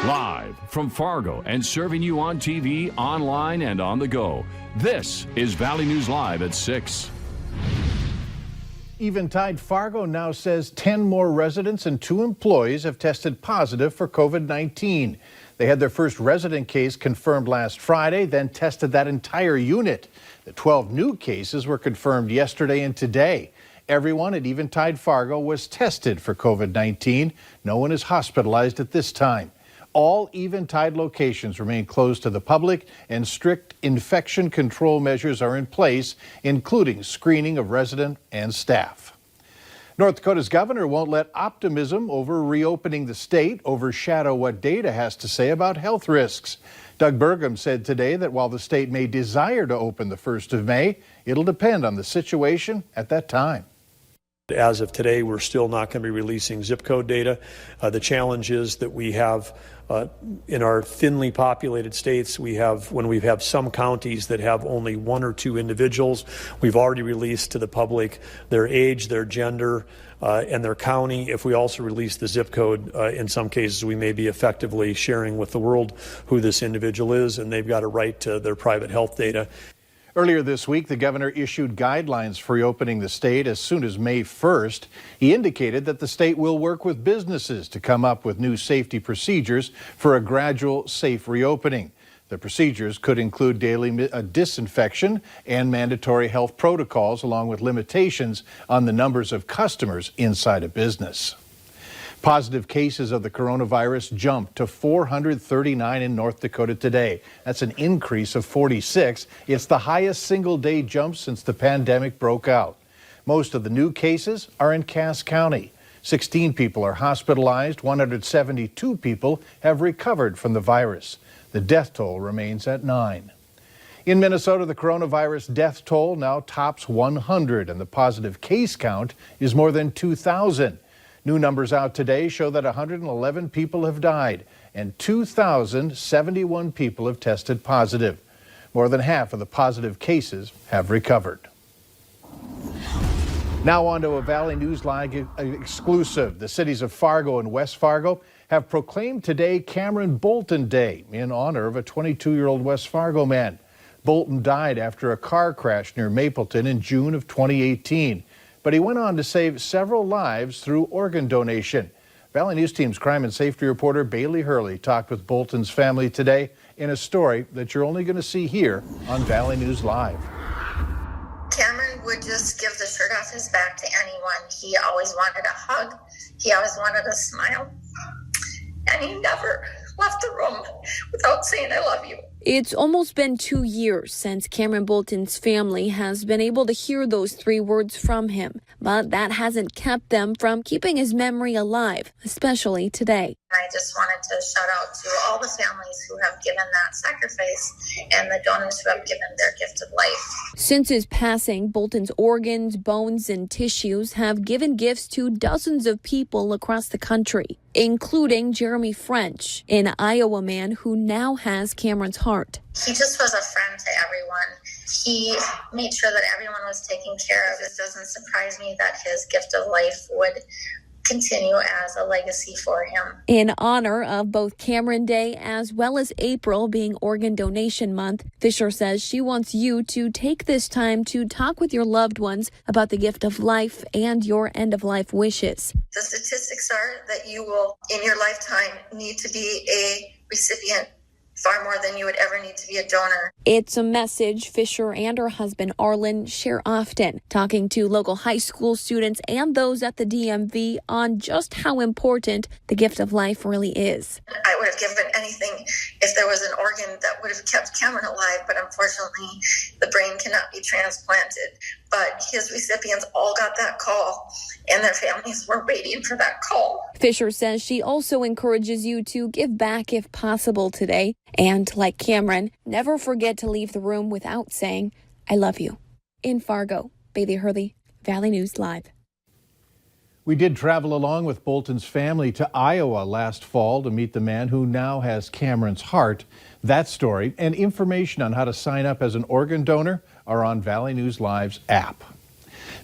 Live from Fargo and serving you on TV, online, and on the go. This is Valley News Live at 6. Eventide Fargo now says 10 more residents and 2 employees have tested positive for COVID-19. They had their first resident case confirmed last Friday, then tested that entire unit. The 12 new cases were confirmed yesterday and today. Everyone at Eventide Fargo was tested for COVID-19. No one is hospitalized at this time. All Eventide locations remain closed to the public, and strict infection control measures are in place, including screening of resident and staff. North Dakota's governor won't let optimism over reopening the state overshadow what data has to say about health risks. Doug Burgum said today that while the state may desire to open the 1st of May, it'll depend on the situation at that time. As of today, we're still not going to be releasing zip code data. The challenge is that we have in our thinly populated states, when we have some counties that have only 1 or 2 individuals, we've already released to the public their age, their gender, and their county. If we also release the zip code, in some cases we may be effectively sharing with the world who this individual is, and they've got a right to their private health data. Earlier this week, the governor issued guidelines for reopening the state as soon as May 1st. He indicated that the state will work with businesses to come up with new safety procedures for a gradual, safe reopening. The procedures could include daily disinfection and mandatory health protocols, along with limitations on the numbers of customers inside a business. Positive cases of the coronavirus jumped to 439 in North Dakota today. That's an increase of 46. It's the highest single-day jump since the pandemic broke out. Most of the new cases are in Cass County. 16 people are hospitalized. 172 people have recovered from the virus. The death toll remains at 9. In Minnesota, the coronavirus death toll now tops 100, and the positive case count is more than 2,000. New numbers out today show that 111 people have died and 2,071 people have tested positive. More than half of the positive cases have recovered. Now on to a Valley News Live exclusive. The cities of Fargo and West Fargo have proclaimed today Cameron Bolton Day in honor of a 22-year-old West Fargo man. Bolton died after a car crash near Mapleton in June of 2018. But he went on to save several lives through organ donation. Valley News Team's crime and safety reporter Bailey Hurley talked with Bolton's family today in a story that you're only going to see here on Valley News Live. Cameron would just give the shirt off his back to anyone. He always wanted a hug. He always wanted a smile. And he never left the room without saying, "I love you." It's almost been 2 years since Cameron Bolton's family has been able to hear those 3 words from him, but that hasn't kept them from keeping his memory alive, especially today. I just wanted to shout out to all the families who have given that sacrifice and the donors who have given their gift of life. Since his passing, Bolton's organs, bones, and tissues have given gifts to dozens of people across the country, including Jeremy French, an Iowa man who now has Cameron's heart. He just was a friend to everyone. He made sure that everyone was taken care of. It doesn't surprise me that his gift of life would continue as a legacy for him. In honor of both Cameron Day as well as April being Organ Donation Month, Fisher says she wants you to take this time to talk with your loved ones about the gift of life and your end-of-life wishes. The statistics are that you will, in your lifetime, need to be a recipient far more than you would ever need to be a donor. It's a message Fisher and her husband Arlen share often, talking to local high school students and those at the DMV on just how important the gift of life really is. I would have given anything if there was an organ that would have kept Cameron alive, but unfortunately the brain cannot be transplanted. But his recipients all got that call, and their families were waiting for that call. Fisher says she also encourages you to give back if possible today. And like Cameron, never forget to leave the room without saying, "I love you." In Fargo, Bailey Hurley, Valley News Live. We did travel along with Bolton's family to Iowa last fall to meet the man who now has Cameron's heart. That story and information on how to sign up as an organ donor are on Valley News Live's app.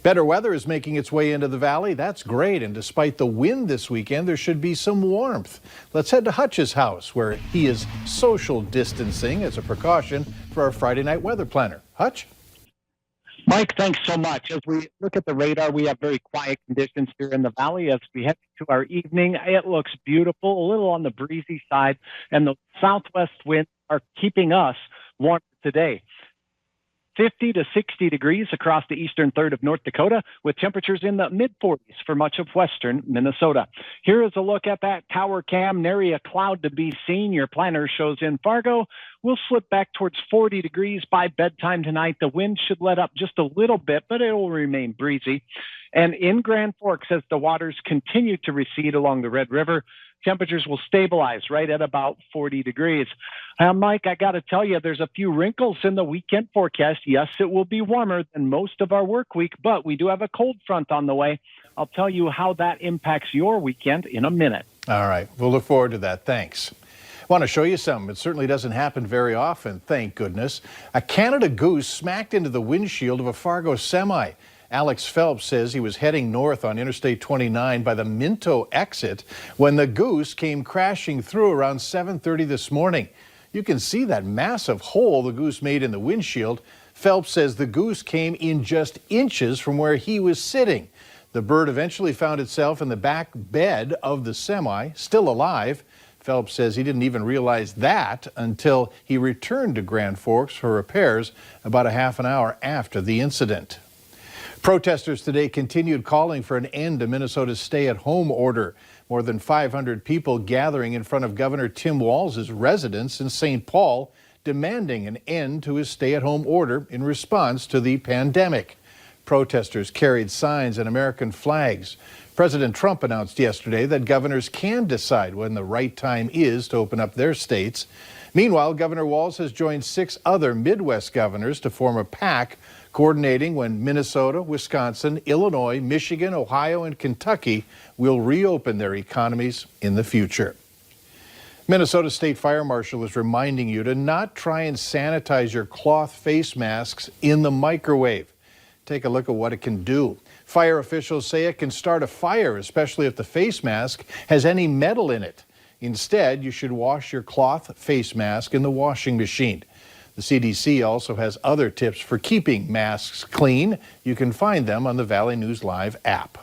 Better weather is making its way into the valley. That's great. And despite the wind this weekend, there should be some warmth. Let's head to Hutch's house, where he is social distancing as a precaution for our Friday night weather planner. Hutch? Mike, thanks so much. As we look at the radar, we have very quiet conditions here in the valley. As we head to our evening, it looks beautiful, a little on the breezy side, and the southwest winds are keeping us warm today. 50 to 60 degrees across the eastern third of North Dakota, with temperatures in the mid-40s for much of western Minnesota. Here is a look at that tower cam. Nary a cloud to be seen. Your planner shows in Fargo. We'll slip back towards 40 degrees by bedtime tonight. The wind should let up just a little bit, but it will remain breezy. And in Grand Forks, as the waters continue to recede along the Red River, temperatures will stabilize right at about 40 degrees. Mike, I got to tell you, there's a few wrinkles in the weekend forecast. Yes, it will be warmer than most of our work week, but we do have a cold front on the way. I'll tell you how that impacts your weekend in a minute. All right. We'll look forward to that. Thanks. I want to show you something. It certainly doesn't happen very often, thank goodness. A Canada goose smacked into the windshield of a Fargo semi. Alex Phelps says he was heading north on Interstate 29 by the Minto exit when the goose came crashing through around 7:30 this morning. You can see that massive hole the goose made in the windshield. Phelps says the goose came in just inches from where he was sitting. The bird eventually found itself in the back bed of the semi, still alive. Phelps says he didn't even realize that until he returned to Grand Forks for repairs about a half an hour after the incident. Protesters today continued calling for an end to Minnesota's stay-at-home order. More than 500 people gathering in front of Governor Tim Walz's residence in St. Paul, demanding an end to his stay-at-home order in response to the pandemic. Protesters carried signs and American flags. President Trump announced yesterday that governors can decide when the right time is to open up their states. Meanwhile, Governor Walz has joined 6 other Midwest governors to form a pact coordinating when Minnesota, Wisconsin, Illinois, Michigan, Ohio, and Kentucky will reopen their economies in the future. Minnesota State Fire Marshal is reminding you to not try and sanitize your cloth face masks in the microwave. Take a look at what it can do. Fire officials say it can start a fire, especially if the face mask has any metal in it. Instead, you should wash your cloth face mask in the washing machine. The CDC also has other tips for keeping masks clean. You can find them on the Valley News Live app.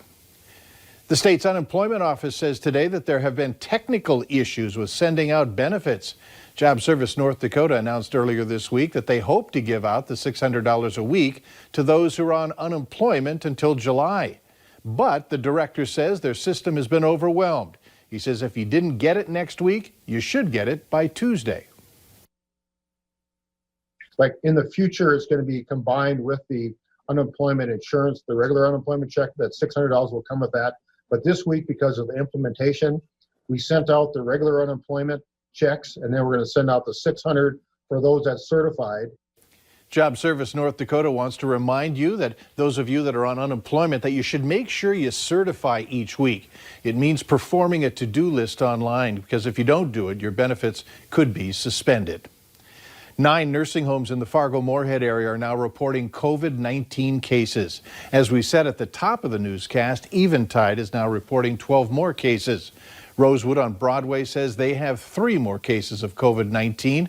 The state's unemployment office says today that there have been technical issues with sending out benefits. Job Service North Dakota announced earlier this week that they hope to give out the $600 a week to those who are on unemployment until July. But the director says their system has been overwhelmed. He says if you didn't get it next week, you should get it by Tuesday. Like in the future, it's going to be combined with the unemployment insurance, the regular unemployment check. That $600 will come with that. But this week, because of the implementation, we sent out the regular unemployment checks, and then we're going to send out the $600 for those that's certified. Job Service North Dakota wants to remind you that those of you that are on unemployment that you should make sure you certify each week. It means performing a to-do list online, because if you don't do it, your benefits could be suspended. 9 nursing homes in the Fargo-Moorhead area are now reporting COVID-19 cases. As we said at the top of the newscast, Eventide is now reporting 12 more cases. Rosewood on Broadway says they have 3 more cases of COVID-19.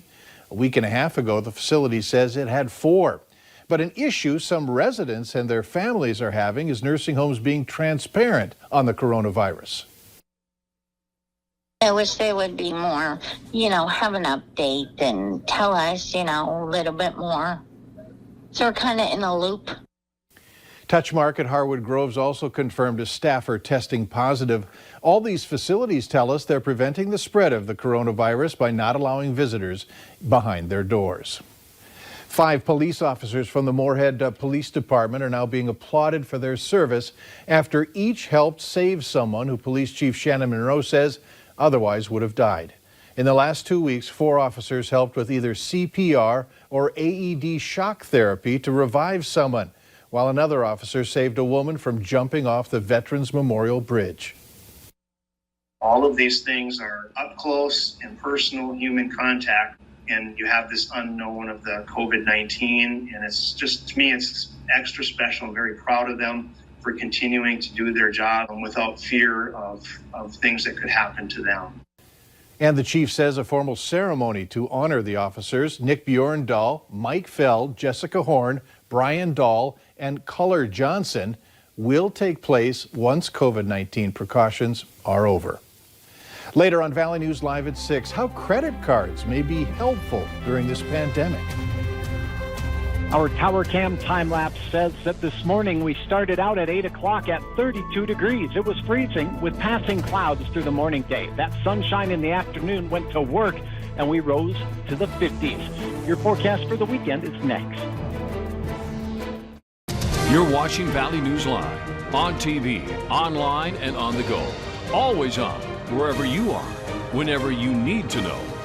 A week and a half ago, the facility says it had 4. But an issue some residents and their families are having is nursing homes being transparent on the coronavirus. I wish they would be more, have an update and tell us, a little bit more. So we're kind of in a loop. Touchmark at Harwood Groves also confirmed a staffer testing positive. All these facilities tell us they're preventing the spread of the coronavirus by not allowing visitors behind their doors. 5 police officers from the Moorhead Police Department are now being applauded for their service after each helped save someone who Police Chief Shannon Monroe says otherwise would have died. In the last 2 weeks, 4 officers helped with either CPR or AED shock therapy to revive someone, while another officer saved a woman from jumping off the Veterans Memorial Bridge. All of these things are up close and personal human contact, and you have this unknown of the COVID-19, and it's just, to me, it's extra special. I'm very proud of them for continuing to do their job without fear of things that could happen to them. And the chief says a formal ceremony to honor the officers, Nick Bjorndahl, Mike Feld, Jessica Horn, Brian Dahl, and Culler Johnson, will take place once COVID-19 precautions are over. Later on Valley News Live at 6, how credit cards may be helpful during this pandemic. Our Tower Cam time lapse says that this morning we started out at 8 o'clock at 32 degrees. It was freezing with passing clouds through the morning day. That sunshine in the afternoon went to work and we rose to the 50s. Your forecast for the weekend is next. You're watching Valley News Live on TV, online, and on the go. Always on, wherever you are, whenever you need to know.